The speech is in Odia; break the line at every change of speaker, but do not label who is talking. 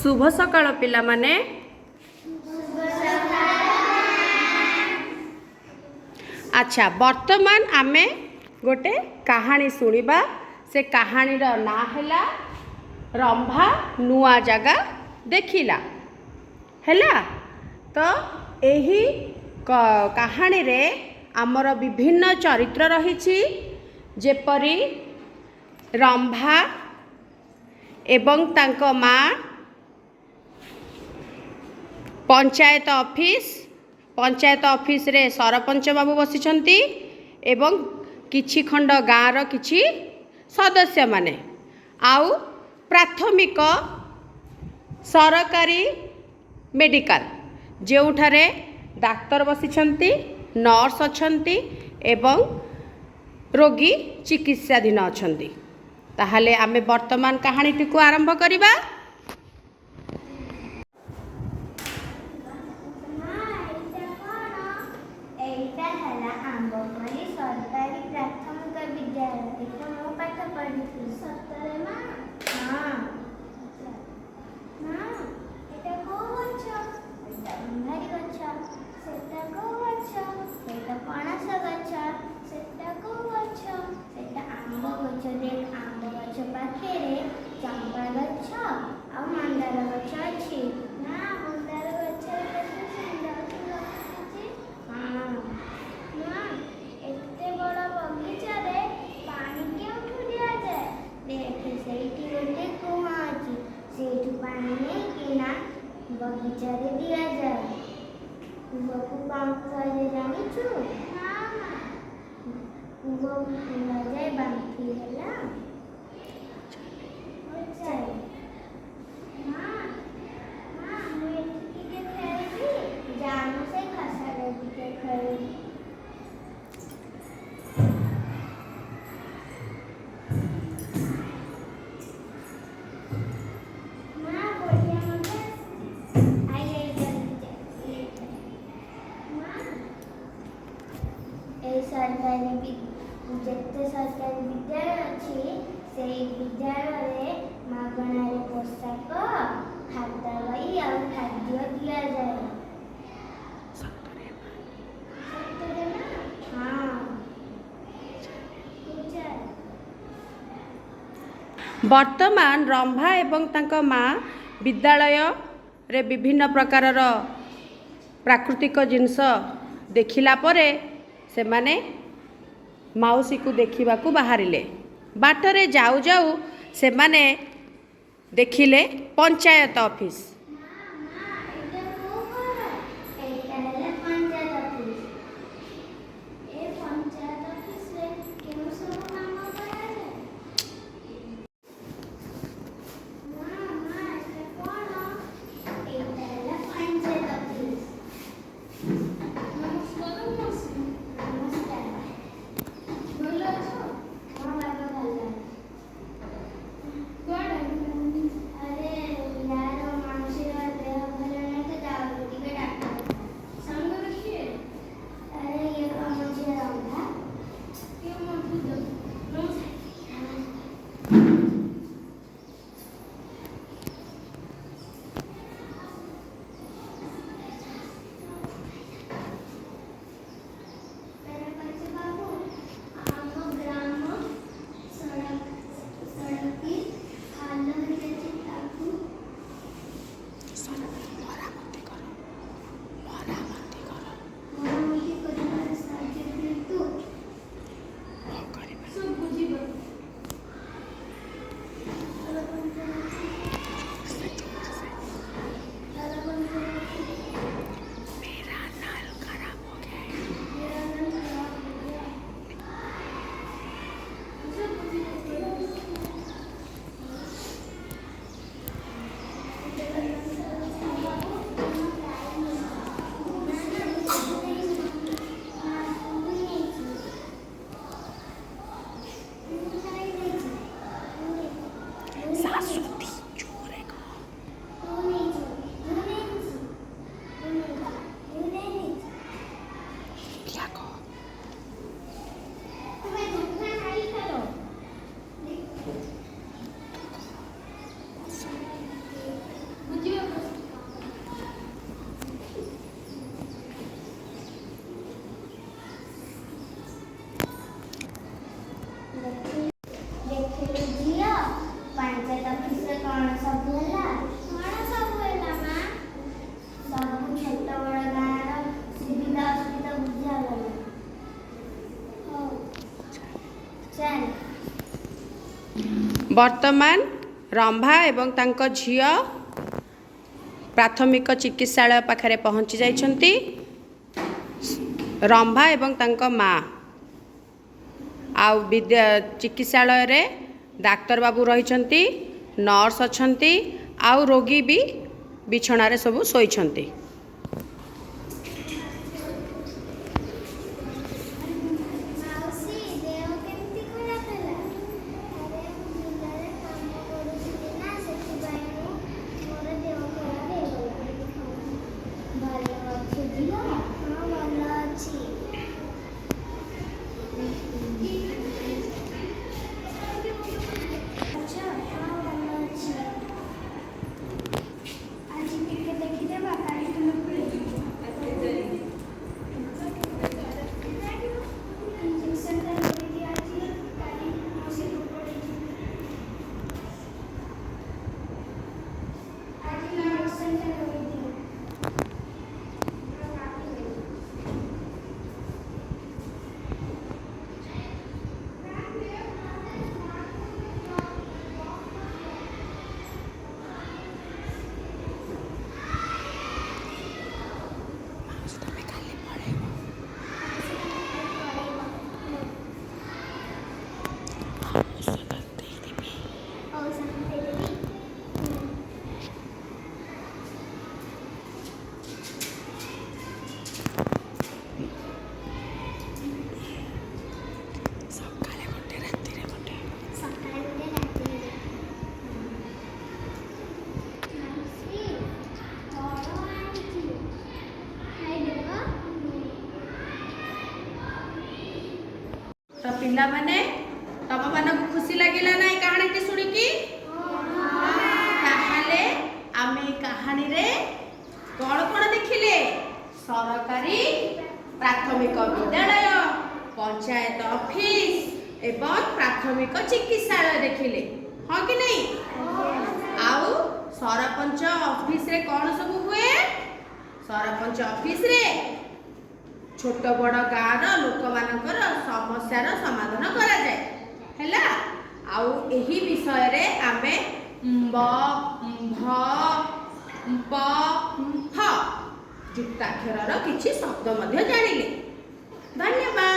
शुभ सकाळ पिला माने। अच्छा वर्तमान आमे गोटे कहानी सुनिबा। से कहानी ना हैला रंभा नुआ जगह देखिला हैला। तो एही कहानी रे आमर विभिन्न चरित्र रही जेपरी रंभा एवं तांको माँ पंचायत ऑफिस रे सरपंच बाबू बसिछंती एवं किछि खंड गाँर किछि सदस्य माने आउ प्राथमिक सरकारी मेडिकल जेउठारे डाक्तर बसिछंती नर्स अछंती एवं रोगी चिकित्साधीन अछंती। ताहले आमे वर्तमान कहानीटी को आरंभ करिबा।
बगीचा रे दिया जाए कुआ को काम करे जानिछु ना कुआ दिया जाए बांधी हैला अच्छा मां मैं के खेलबी जानू से भाषा रे के खेलबी सरकारी विद्यालय अच्छी से विद्यालय मागणार पोशाक खाता बही और खाद्य दिया जाए।
वर्तमान रंभा एवं तांको माँ विद्यालय रे विभिन्न प्रकारर प्राकृतिक जिनस देखिला परे से माने माउसी को देखा बाहरिले। बाटरे जाऊ जाऊ से माने देखिले पंचायत ऑफिस। ବର୍ତ୍ତମାନ ରମ୍ଭା ଏବଂ ତାଙ୍କ ଝିଅ ପ୍ରାଥମିକ ଚିକିତ୍ସାଳୟ ପାଖରେ ପହଞ୍ଚି ଯାଇଛନ୍ତି। ରମ୍ଭା ଏବଂ ତାଙ୍କ ମା ଆଉ ଚିକିତ୍ସାଳୟରେ ଡାକ୍ତର ବାବୁ ରହିଛନ୍ତି, ନର୍ସ ଅଛନ୍ତି, ଆଉ ରୋଗୀ ବି ବିଛଣାରେ ସବୁ ଶୋଇଛନ୍ତି।
ମାଉସୀ ଦେହ କେମିତି ଖରାପ ହେଲା? ଆରେ ମୁଁ ବିଲରେ କାମ କରୁଥିଲି ନା, ସେଥିପାଇଁ ମୋର ଦେହ ଖରାପ ହେଇଗଲା। ଭଲ ଅଛୁ ଝିଅ? ହଁ ଭଲ ଅଛି। ଆଚ୍ଛା, ହଁ ଭଲ ଅଛି। ଆଜି ଟିକେ ଦେଖିଦେବା, କାଲି ତୁମେ ଇଞ୍ଜେକ୍ସନଟା ଲଗେଇକି ଆଜି କାଲି ମଉସୀକୁ ପଳେଇଯିବି। ଆଜି ଇଞ୍ଜେକ୍ସନଟା ଲଗେଇଦିଅ।
ତ ପିଲାମାନେ, ତମମାନଙ୍କୁ ଖୁସି ଲାଗିଲା ନା ଏ କାହାଣୀଟି ଶୁଣିକି? ତାହେଲେ ଆମେ ଏ କାହାଣୀରେ କଣ କଣ ଦେଖିଲେ? ସରକାରୀ ପ୍ରାଥମିକ ବିଦ୍ୟାଳୟ, ପଞ୍ଚାୟତ ଅଫିସ ଏବଂ ପ୍ରାଥମିକ ଚିକିତ୍ସାଳୟ ଦେଖିଲେ, ହଁ କି ନାହିଁ? ଆଉ ସରପଞ୍ଚ ଅଫିସରେ କଣ ସବୁ ହୁଏ? ସରପଞ୍ଚ ଅଫିସରେ ଛୋଟ ବଡ଼ ଗାଁର ଲୋକମାନଙ୍କର ସମସ୍ୟାର ସମାଧାନ କରାଯାଏ, ହେଲା। ଆଉ ଏହି ବିଷୟରେ ଆମେ ବ ଭ ପ ଫ ଯୁକ୍ତାକ୍ଷରର କିଛି ଶବ୍ଦ ମଧ୍ୟ ଜାଣିଲେ। ଧନ୍ୟବାଦ।